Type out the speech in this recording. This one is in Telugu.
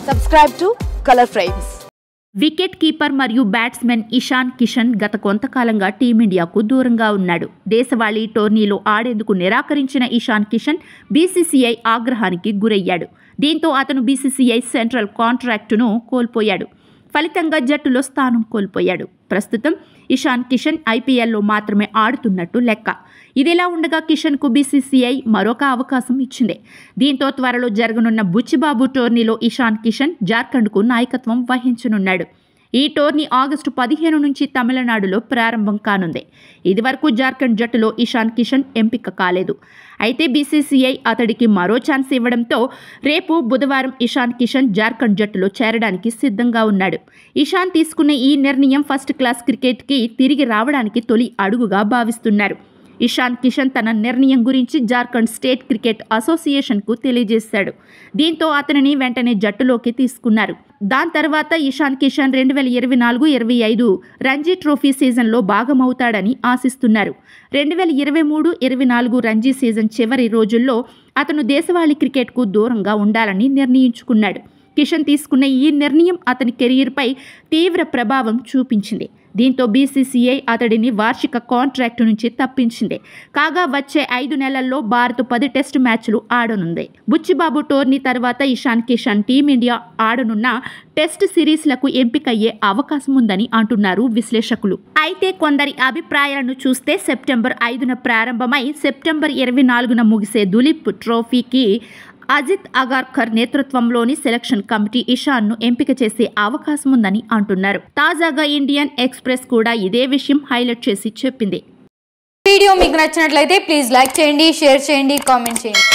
Subscribe to Color Frames. Wicket keeper మరియు బ్యాట్స్మెన్ ఇషాన్ కిషన్ గత కొంతకాలంగా టీమిండియాకు దూరంగా ఉన్నాడు. దేశవాళీ టోర్నీలో ఆడేందుకు నిరాకరించిన ఇషాన్ కిషన్ బీసీసీఐ ఆగ్రహానికి గురయ్యాడు. దీంతో అతను బీసీసీఐ సెంట్రల్ కాంట్రాక్టును కోల్పోయాడు. ఫలితంగా జట్టులో స్థానం కోల్పోయాడు. ప్రస్తుతం ఇషాన్ కిషన్ ఐపీఎల్లో మాత్రమే ఆడుతున్నట్టు లెక్క. ఇదిలా ఉండగా కిషన్కు బీసీసీఐ మరొక అవకాశం ఇచ్చింది. దీంతో త్వరలో జరగనున్న బుచ్చిబాబు టోర్నీలో ఇషాన్ కిషన్ జార్ఖండ్కు నాయకత్వం వహించనున్నాడు. ఈ టోర్నీ ఆగస్టు 15 నుంచి తమిళనాడులో ప్రారంభం కానుంది. ఇదివరకు జార్ఖండ్ జట్టులో ఇషాన్ కిషన్ ఎంపిక కాలేదు. అయితే బీసీసీఐ అతడికి మరో ఛాన్స్ ఇవ్వడంతో రేపు బుధవారం ఇషాన్ కిషన్ జార్ఖండ్ జట్టులో చేరడానికి సిద్ధంగా ఉన్నాడు. ఇషాన్ తీసుకున్న ఈ నిర్ణయం ఫస్ట్ క్లాస్ క్రికెట్కి తిరిగి రావడానికి తొలి అడుగుగా భావిస్తున్నారు. ఇషాన్ కిషన్ తన నిర్ణయం గురించి జార్ఖండ్ స్టేట్ క్రికెట్ అసోసియేషన్కు తెలియజేశాడు. దీంతో అతనిని వెంటనే జట్టులోకి తీసుకున్నారు. దాని తర్వాత ఇషాన్ కిషన్ 2024-25 రంజీ ట్రోఫీ సీజన్లో భాగమవుతాడని ఆశిస్తున్నారు. 2023-24 రంజీ సీజన్ చివరి రోజుల్లో అతను దేశవాళీ క్రికెట్కు దూరంగా ఉండాలని నిర్ణయించుకున్నాడు. కిషన్ తీసుకున్న ఈ నిర్ణయం అతని కెరీర్పై తీవ్ర ప్రభావం చూపించింది. దీంతో బీసీసీఐ అతడిని వార్షిక కాంట్రాక్టు నుంచి తప్పించింది. కాగా వచ్చే 5 నెలల్లో భారత్ 10 టెస్టు మ్యాచ్లు ఆడనుంది. బుచ్చిబాబు టోర్నీ తర్వాత ఇషాన్ కిషన్ టీమిండియా ఆడనున్న టెస్ట్ సిరీస్లకు ఎంపికయ్యే అవకాశం ఉందని అంటున్నారు విశ్లేషకులు. అయితే కొందరి అభిప్రాయాలను చూస్తే సెప్టెంబర్ 5న ప్రారంభమై సెప్టెంబర్ 24న ముగిసే దులీప్ ట్రోఫీకి అజిత్ అగార్కర్ నేతృత్వంలోని సెలక్షన్ కమిటీ ఇషాన్ను ఎంపిక చేసే అవకాశం ఉందని అంటున్నారు. తాజాగా ఇండియన్ ఎక్స్ప్రెస్ కూడా ఇదే విషయం హైలైట్ చేసి చెప్పింది. వీడియో మీకు నచ్చినట్లయితే ప్లీజ్ లైక్ చేయండి, షేర్ చేయండి, కామెంట్ చేయండి.